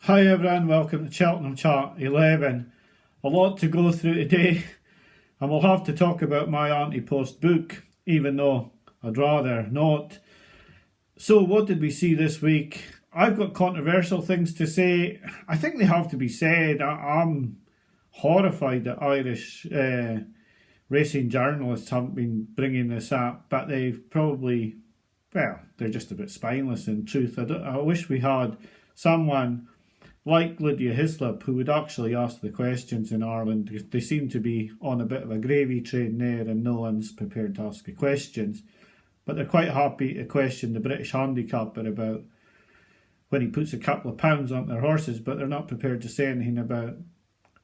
Hi everyone, welcome to Cheltenham Chart 11. A lot to go through today, and we'll have to talk about my Ante-post book, even though I'd rather not. So what did we see this week? I've got controversial things to say. I think they have to be said. I'm horrified that Irish racing journalists haven't been bringing this up, but they've probably, well, they're just a bit spineless in truth. I wish we had someone like Lydia Hislop, who would actually ask the questions in Ireland. They seem to be on a bit of a gravy train there and no one's prepared to ask the questions. But they're quite happy to question the British handicapper about when he puts a couple of pounds on their horses, but they're not prepared to say anything about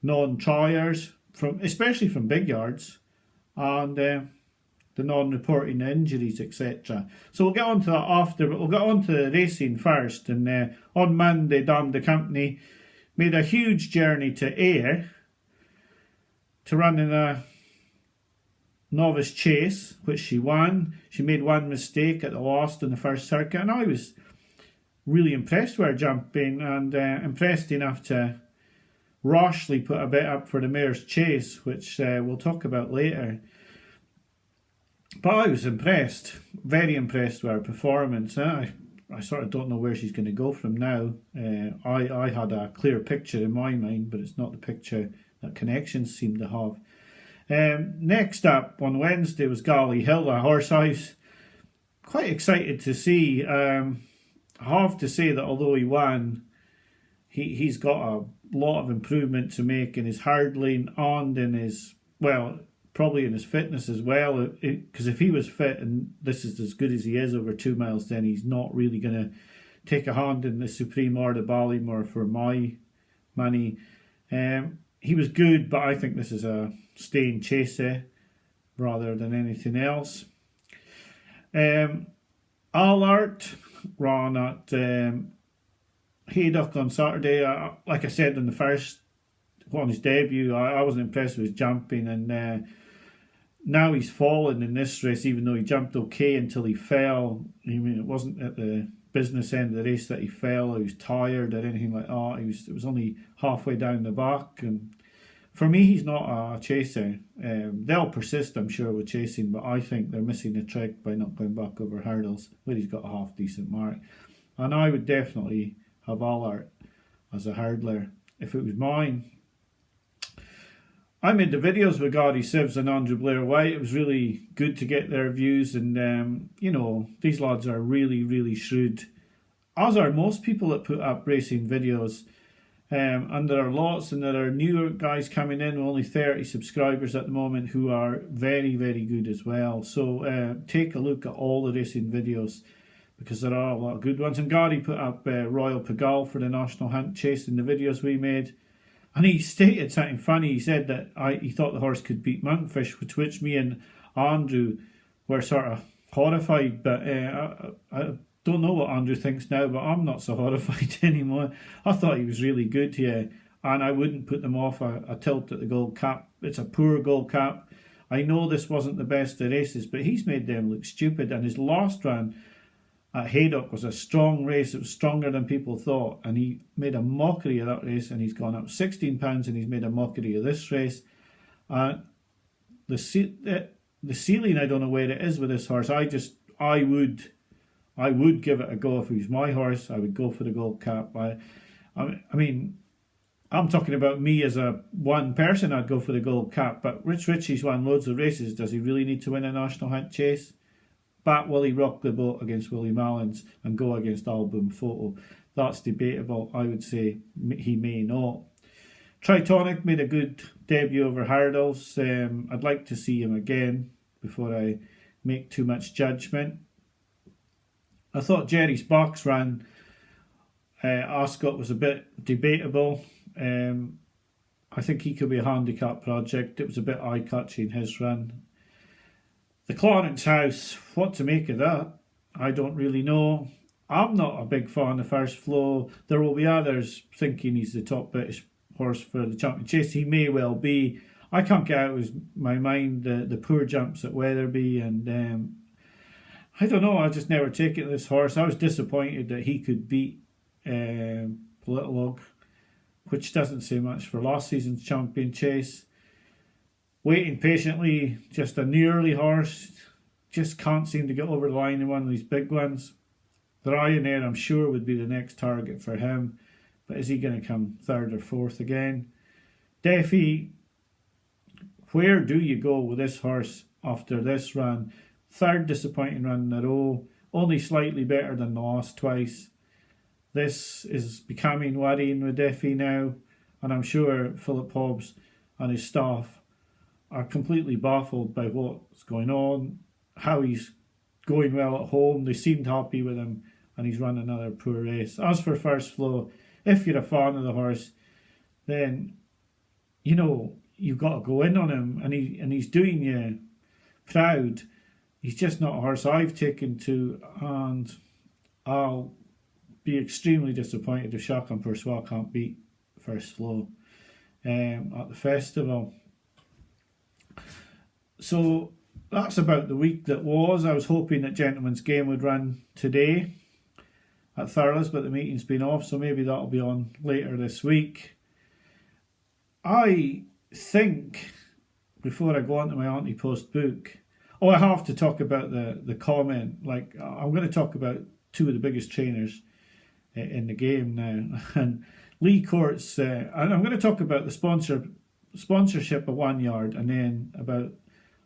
non-triers, especially from big yards, and the non-reporting injuries, etc. So we'll get on to that after, but we'll get on to the racing first. And on Monday, Dame de Company made a huge journey to Ayr to run in a novice chase, which she won. She made one mistake at the last in the first circuit, and I was really impressed with her jumping, and impressed enough to rashly put a bet up for the mare's chase, which we'll talk about later. But I was impressed, very impressed with her performance. I sort of don't know where she's going to go from now. I had a clear picture in my mind, but it's not the picture that Connections seem to have. Next up on Wednesday was Galley Hill, a horse I was quite excited to see. I have to say that although he won, he's got a lot of improvement to make in his hurdling and in his, well, probably in his fitness as well, because if he was fit and this is as good as he is over 2 miles, then he's not really going to take a hand in the Supreme or the Ballymore for my money. He was good, but I think this is a staying chaser rather than anything else. Allard ran at Haydock on Saturday. Like I said in the first, on his debut, I wasn't impressed with his jumping, and now he's fallen in this race, even though he jumped okay until he fell. I mean, it wasn't at the business end of the race that he fell, or he was tired or anything like that. It was only halfway down the back, and for me, he's not a chaser. They'll persist, I'm sure, with chasing, but I think they're missing a trick by not going back over hurdles where he's got a half decent mark. And I would definitely have Allard as a hurdler if it was mine. I made the videos with Gary Sivs and Andrew Blair White. It was really good to get their views, and you know, these lads are really, really shrewd, as are most people that put up racing videos. And there are lots, and there are newer guys coming in with only 30 subscribers at the moment who are very, very good as well. So take a look at all the racing videos, because there are a lot of good ones. And Gary put up Royal Pagal for the National Hunt Chase in the videos we made. And he stated something funny. He said that he thought the horse could beat Monkfish, which me and Andrew were sort of horrified. But I don't know what Andrew thinks now, but I'm not so horrified anymore. I thought he was really good here, and I wouldn't put them off a tilt at the Gold Cup. It's a poor Gold Cup. I know this wasn't the best of races, but he's made them look stupid. And his last run at Haydock was a strong race. It was stronger than people thought, and he made a mockery of that race, and he's gone up 16 pounds and he's made a mockery of this race. The ceiling, I don't know where it is with this horse. I would give it a go if he was my horse. I would go for the Gold Cup. I mean, I'm talking about me as a one person. I'd go for the Gold Cup, but Rich Ritchie's won loads of races. Does he really need to win a National Hunt Chase? But will he rock the boat against Willie Mullins and go against Album Photo? That's debatable. I would say he may not. Tritonic made a good debut over hurdles. I'd like to see him again before I make too much judgment. I thought Jerry's box run Ascot was a bit debatable. I think he could be a handicap project. It was a bit eye-catching, his run. The Clarence House, what to make of that? I don't really know. I'm not a big fan of First Flow. There will be others thinking he's the top British horse for the Champion Chase. He may well be. I can't get out of my mind the poor jumps at Wetherby, and I don't know. I just never take it to this horse. I was disappointed that he could beat Little Oak, which doesn't say much for last season's champion chase. Waiting patiently, just a nearly horse, just can't seem to get over the line in one of these big ones. The Ryanair, I'm sure, would be the next target for him, but is he going to come third or fourth again? Defi, where do you go with this horse after this run? Third disappointing run in a row, only slightly better than the last twice. This is becoming worrying with Defi now, and I'm sure Philip Hobbs and his staff are completely baffled by what's going on, how he's going well at home. They seemed happy with him, and he's run another poor race. As for First Flow, if you're a fan of the horse, then you know you've got to go in on him, and he's doing you proud. He's just not a horse I've taken to, and I'll be extremely disappointed if Chacun Pour Soi can't beat First Flow at the festival. So that's about the week that was. I was hoping that Gentleman's Game would run today at Thurles, but the meeting's been off, so maybe that'll be on later this week. I think, before I go on to my Ante-post book, I have to talk about the comment. Like, I'm going to talk about two of the biggest trainers in the game now. And Lee Courts, and I'm going to talk about the sponsorship of 1 Yard, and then about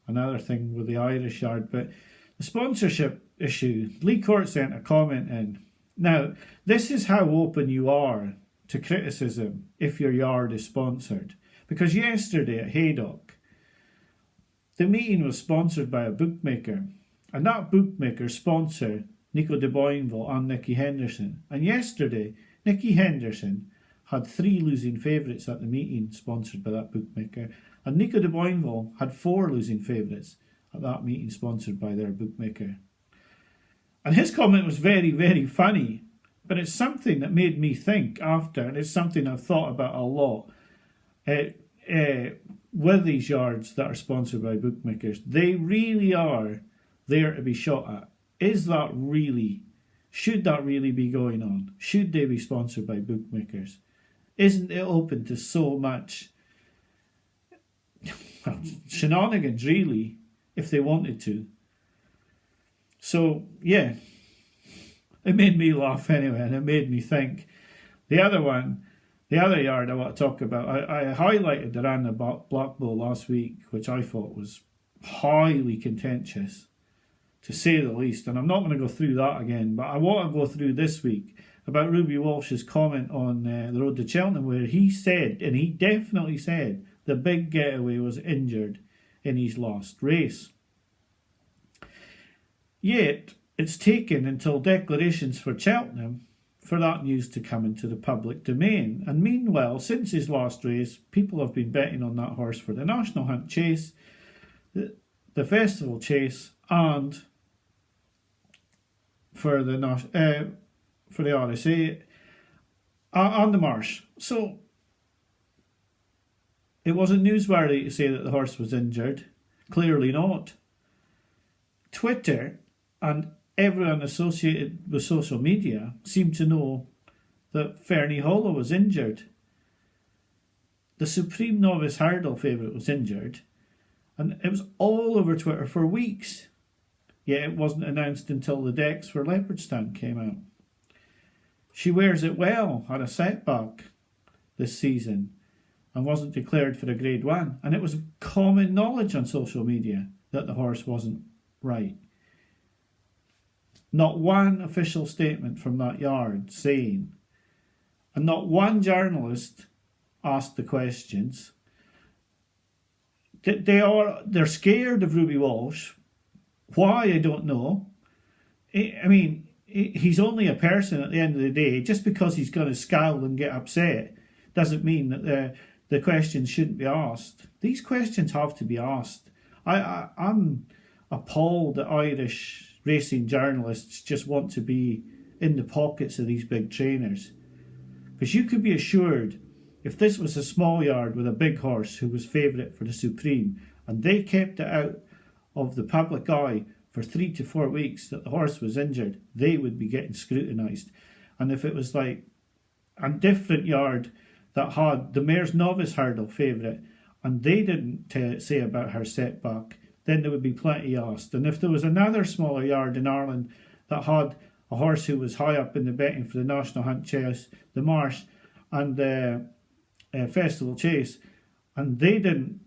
another thing with the Irish Yard. But the sponsorship issue, Lee Court sent a comment in. Now, this is how open you are to criticism if your yard is sponsored. Because yesterday at Haydock, the meeting was sponsored by a bookmaker, and that bookmaker sponsored Nico de Boinville and Nicky Henderson. And yesterday, Nicky Henderson had 3 losing favourites at the meeting sponsored by that bookmaker, and Nico de Boinville had 4 losing favourites at that meeting sponsored by their bookmaker. And his comment was very, very funny, but it's something that made me think after, and it's something I've thought about a lot. With these yards that are sponsored by bookmakers, they really are there to be shot at. Should that really be going on? Should they be sponsored by bookmakers? Isn't it open to so much shenanigans, really, if they wanted to? So, yeah, it made me laugh anyway, and it made me think. The other yard I want to talk about, I highlighted the run of Black Bull last week, which I thought was highly contentious, to say the least. And I'm not going to go through that again, but I want to go through this week about Ruby Walsh's comment on the road to Cheltenham, where he said, and he definitely said, the Big Getaway was injured in his last race. Yet, it's taken until declarations for Cheltenham for that news to come into the public domain. And meanwhile, since his last race, people have been betting on that horse for the National Hunt Chase, the Festival Chase, and for the RSA and the Marsh. So it wasn't newsworthy to say that the horse was injured. Clearly not. Twitter and everyone associated with social media seemed to know that Fernie Hollow was injured. The Supreme Novice Hurdle favourite was injured, and it was all over Twitter for weeks. Yet it wasn't announced until the decks for Leopardstown came out. She Wears It Well had a setback this season and wasn't declared for a Grade 1, and it was common knowledge on social media that the horse wasn't right. Not one official statement from that yard saying, and not one journalist asked the questions. They're scared of Ruby Walsh. Why, I don't know. I mean, he's only a person at the end of the day. Just because he's going to scowl and get upset doesn't mean that the questions shouldn't be asked. These questions have to be asked. I'm appalled that Irish racing journalists just want to be in the pockets of these big trainers. Because you could be assured, if this was a small yard with a big horse who was favourite for the Supreme, and they kept it out of the public eye for 3 to 4 weeks that the horse was injured, they would be getting scrutinised. And if it was like and different yard that had the Mare's Novice Hurdle favourite, and they didn't say about her setback, then there would be plenty asked. And if there was another smaller yard in Ireland that had a horse who was high up in the betting for the National Hunt Chase, the Marsh, and the Festival Chase, and they didn't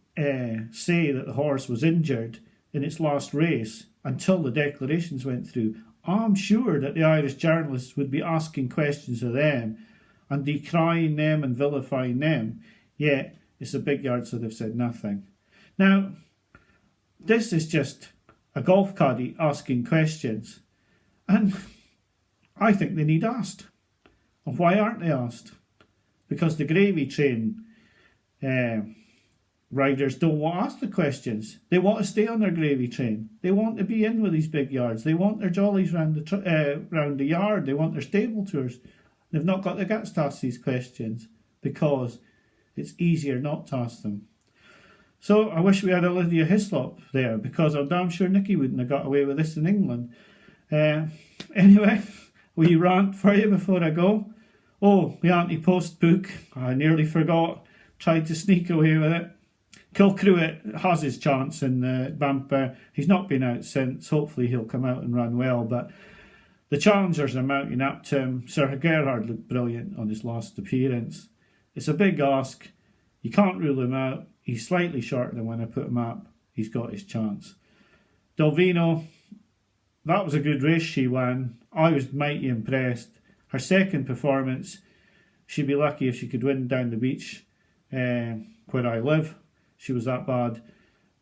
say that the horse was injured in its last race until the declarations went through, I'm sure that the Irish journalists would be asking questions of them and decrying them and vilifying them. Yet it's a big yard, so they've said nothing. Now, this is just a golf caddie asking questions, and I think they need asked. And why aren't they asked? Because the gravy train riders don't want to ask the questions. They want to stay on their gravy train. They want to be in with these big yards. They want their jollies round the yard. They want their stable tours. They've not got the guts to ask these questions because it's easier not to ask them. So I wish we had Olivia Hislop there, because I'm damn sure Nicky wouldn't have got away with this in England. Anyway, will you rant for you before I go? Oh, the Ante-post book. I nearly forgot. Tried to sneak away with it. Kilcruit has his chance in the bumper. He's not been out since. Hopefully he'll come out and run well. But the challengers are mounting up to him. Sir Gerhard looked brilliant on his last appearance. It's a big ask. You can't rule him out. He's slightly shorter than when I put him up. He's got his chance. Delvino, that was a good race she won. I was mighty impressed. Her second performance, she'd be lucky if she could win down the beach where I live. She was that bad.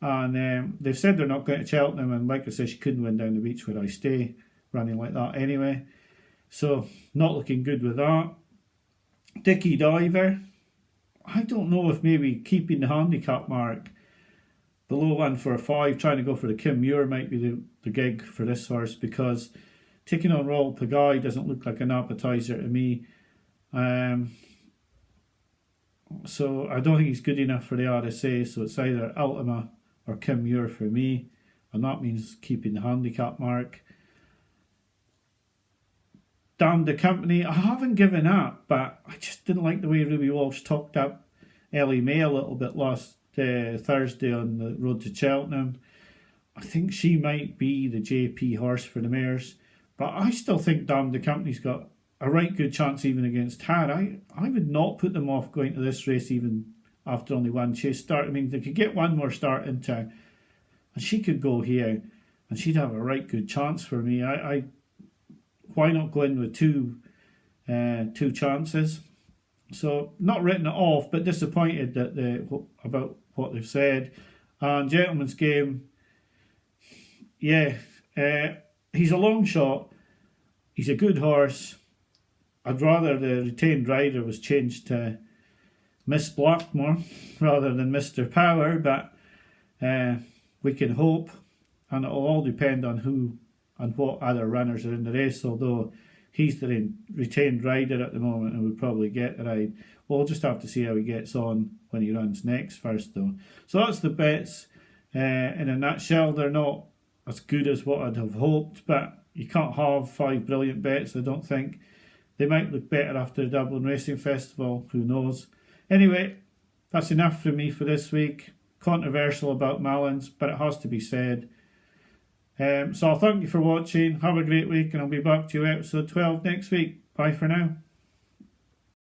And they've said they're not going to Cheltenham, and like I said, she couldn't win down the beach where I stay, running like that anyway. So, not looking good with that. Dickie Diver, I don't know if maybe keeping the handicap mark below 145, trying to go for the Kim Muir might be the gig for this horse, because taking on Royal Pagaille doesn't look like an appetizer to me. So I don't think he's good enough for the RSA, so it's either Ultima or Kim Muir for me, and that means keeping the handicap mark. Damn the Company, I haven't given up, but I just didn't like the way Ruby Walsh talked up Ellie May a little bit last Thursday on the road to Cheltenham. I think she might be the JP horse for the mares, but I still think Damn the Company's got a right good chance even against her. I would not put them off going to this race even after only one chase start. I mean, they could get one more start into her, and she could go here and she'd have a right good chance for me. Why not go in with two chances? So not written it off, but disappointed that about what they've said. And Gentleman's Game, yeah, he's a long shot. He's a good horse. I'd rather the retained rider was changed to Miss Blackmore rather than Mr. Power, but we can hope, and it'll all depend on who and what other runners are in the race, although he's the retained rider at the moment and would probably get the ride. We'll just have to see how he gets on when he runs next first, though. So that's the bets. In a nutshell, they're not as good as what I'd have hoped, but you can't have 5 brilliant bets, I don't think. They might look better after the Dublin Racing Festival, who knows. Anyway, that's enough from me for this week. Controversial about Mallins, but it has to be said. So I'll thank you for watching. Have a great week, and I'll be back to you episode 12 next week. Bye for now.